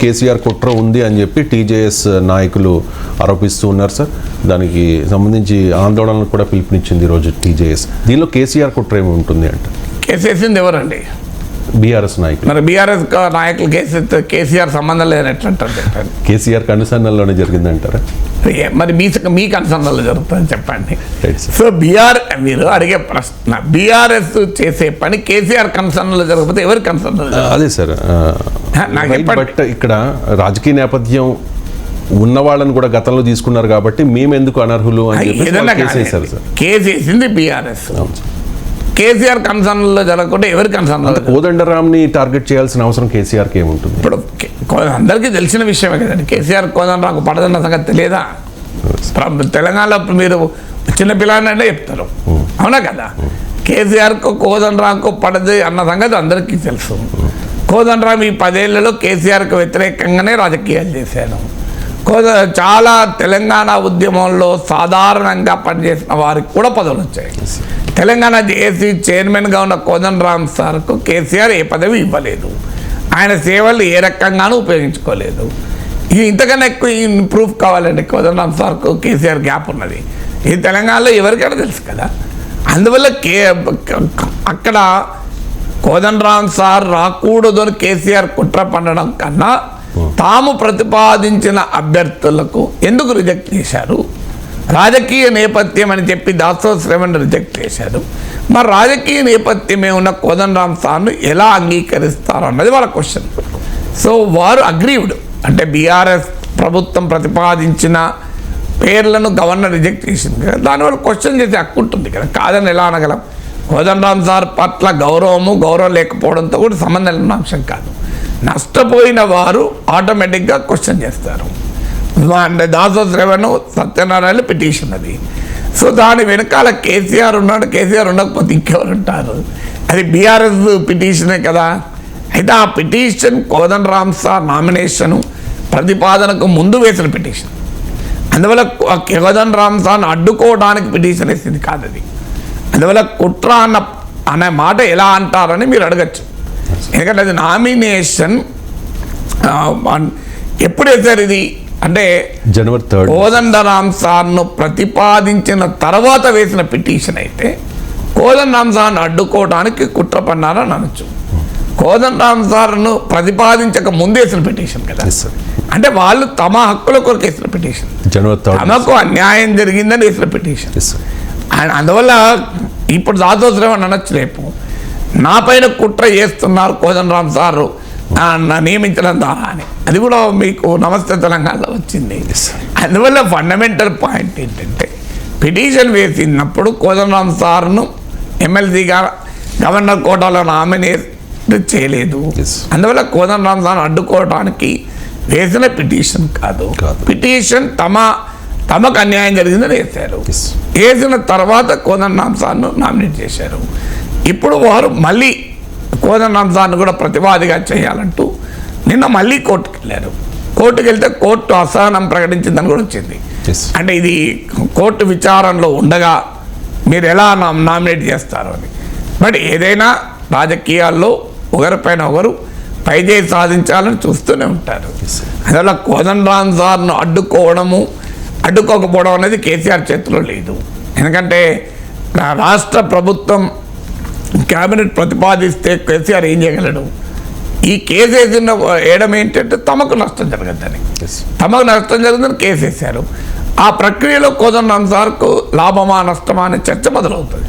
కేసీఆర్ కుట్ర ఉంది అని చెప్పి టీజేఎస్ నాయకులు ఆరోపిస్తూ ఉన్నారు సార్. దానికి సంబంధించి ఆందోళనలు కూడా పిలుపునిచ్చింది ఈరోజు టీజేఎస్. దీనిలో కేసీఆర్ కుట్ర ఏమి ఉంటుంది అంటే కేసేసింది ఎవరండి? బీఆర్ఎస్ నాయకులు. మరి బీఆర్ఎస్ నాయకులు కేసీఆర్ సంబంధం లేదని ఎట్లా అంటారు చెప్పండి? కేసీఆర్ కనుసన్నల్లోనే జరిగిందంటారా? మరి మీ కన్సర్న్లో జరుగుతుంది చెప్పండి. Right sir. సో మీరు అడిగే ప్రశ్న, బీఆర్ఎస్ చేసే పని కేసీఆర్ కన్సర్న్లో జరగకపోతే ఎవరి కన్సర్న్లో? అదే సార్. బట్ ఇక్కడ రాజకీయ నేపథ్యం ఉన్న వాళ్ళని కూడా గతంలో తీసుకున్నారు కాబట్టి మేము ఎందుకు అనర్హులు అని చెప్పేసారు సార్. కేసు వేసింది బీఆర్ఎస్. కేసీఆర్ కన్సర్న్లో జరగకుండా ఎవరి కన్సర్న్? కోదండరాంని టార్గెట్ చేయాల్సిన అవసరం కేసీఆర్కి ఏముంటుంది? ఇప్పుడు అందరికీ తెలిసిన విషయమే కదండి. కేసీఆర్ కోదండరాంకు పడదన్న సంగతి తెలియదా? తెలంగాణలో మీరు చిన్నపిల్లానంటే చెప్తారు, అవునా కదా? కేసీఆర్కు కోదండరాంకు పడదు అన్న సంగతి అందరికీ తెలుసు. కోదండరాం ఈ 10 ఏళ్లలో కేసీఆర్కు వ్యతిరేకంగానే రాజకీయాలు చేశాను. చాలా తెలంగాణ ఉద్యమంలో సాధారణంగా పనిచేసిన వారికి కూడా పదవులు వచ్చాయి. తెలంగాణ జేఏసీ చైర్మన్గా ఉన్న కోదండరాం సార్కు కేసీఆర్ ఏ పదవి ఇవ్వలేదు. ఆయన సేవలు ఏ రకంగానూ ఉపయోగించుకోలేదు. ఇది ఇంతకన్నా ఎక్కువ ప్రూఫ్ కావాలండి. కోదండరాం సార్కు కేసీఆర్ గ్యాప్ ఉన్నది ఈ తెలంగాణలో ఎవరికైనా తెలుసు కదా. అందువల్ల అక్కడ కోదండరాం సార్ రాకూడదు అని కేసీఆర్ కుట్ర పడడం కన్నా తాము ప్రతిపాదించిన అభ్యర్థులకు ఎందుకు రిజెక్ట్ చేశారు? రాజకీయ నేపథ్యం అని చెప్పి దాసోస్ రేవంత్ రిజెక్ట్ చేశారు. మరి రాజకీయ నేపథ్యమే ఉన్న కోదండరాం సార్ను ఎలా అంగీకరిస్తారు అన్నది వాళ్ళ క్వశ్చన్. సో వారు అగ్రీవ్డ్ అంటే బీఆర్ఎస్ ప్రభుత్వం ప్రతిపాదించిన పేర్లను గవర్నర్ రిజెక్ట్ చేసింది కదా, దానివల్ల క్వశ్చన్ చేసే హక్కు ఉంటుంది కదా. కాదని ఎలా అనగలం? కోదండరాం సార్ పట్ల గౌరవం లేకపోవడంతో కూడా సంబంధం ఉన్న అంశం కాదు. నష్టపోయిన వారు ఆటోమేటిక్గా క్వశ్చన్ చేస్తారు. దాసోస్ రేవంత్ సత్యనారాయణ పిటిషన్ అది. సో దాని వెనకాల కేసీఆర్ ఉన్నాడు. కేసీఆర్ ఉండకపోతే ఇంకెవరు ఉంటారు? అది బీఆర్ఎస్ పిటిషనే కదా. అయితే ఆ పిటిషన్ కోదండరాం సార్ నామినేషను ప్రతిపాదనకు ముందు వేసిన పిటిషన్. అందువల్ల కోదండరాం సార్ను అడ్డుకోవడానికి పిటిషన్ వేసింది కాదు అది. అందువల్ల కుట్ర అనే మాట ఎలా అంటారని మీరు అడగచ్చు. ఎందుకంటే అది నామినేషన్ ఎప్పుడు వేశారు ఇది అంటే జనవరి 3 కోదండరాం సార్ను ప్రతిపాదించిన తర్వాత వేసిన పిటిషన్ అయితే కోదండరాం సార్ను అడ్డుకోవడానికి కుట్ర పన్నారని అనొచ్చు. కోదండరాం సార్ను ప్రతిపాదించక ముందు వేసిన పిటిషన్ కదా. అంటే వాళ్ళు తమ హక్కుల కొరకు వేసిన పిటిషన్, తమకు అన్యాయం జరిగిందని వేసిన పిటిషన్. అందువల్ల ఇప్పుడు దాసోస్ రేవంత్ అనొచ్చు రేపు నా పైన కుట్ర చేస్తున్నారు కోదండరాం సారు నియమించడం ద్వారా అని. అది కూడా మీకు నమస్తే తెలంగాణలో వచ్చింది. అందువల్ల ఫండమెంటల్ పాయింట్ ఏంటంటే పిటిషన్ వేసినప్పుడు కోదండరాం సార్ను ఎమ్మెల్సీగా గవర్నర్ కోటాలో నామినేట్ చేయలేదు. అందువల్ల కోదండరాం సార్ను అడ్డుకోవడానికి వేసిన పిటిషన్ కాదు. పిటిషన్ తమకు అన్యాయం జరిగిందని వేశారు. వేసిన తర్వాత కోదండరాం సార్ను నామినేట్ చేశారు. ఇప్పుడు వారు మళ్ళీ కోదండరాం సార్ను కూడా ప్రతివాదిగా చేయాలంటూ నిన్న మళ్ళీ కోర్టుకు వెళ్ళారు. కోర్టుకు వెళ్తే కోర్టు అసహనం ప్రకటించిందని కూడా వచ్చింది. అంటే ఇది కోర్టు విచారణలో ఉండగా మీరు ఎలా నామినేట్ చేస్తారు అని. బట్ ఏదైనా రాజకీయాల్లో ఒకరిపైన ఒకరు పైచేయి సాధించాలని చూస్తూనే ఉంటారు. అందువల్ల కోదండరాం సార్ను అడ్డుకోకపోవడం అనేది కేసీఆర్ చేతిలో లేదు. ఎందుకంటే రాష్ట్ర ప్రభుత్వం క్యాబినెట్ ప్రతిపాదిస్తే కేసీఆర్ ఏం చేయగలడు? ఈ కేసు వేయడం ఏంటంటే తమకు నష్టం జరగద్దని, తమకు నష్టం జరగదని కేసు వేశారు. ఆ ప్రక్రియలో కోదండరాం సార్కు లాభమా నష్టమా అనే చర్చ మొదలవుతుంది.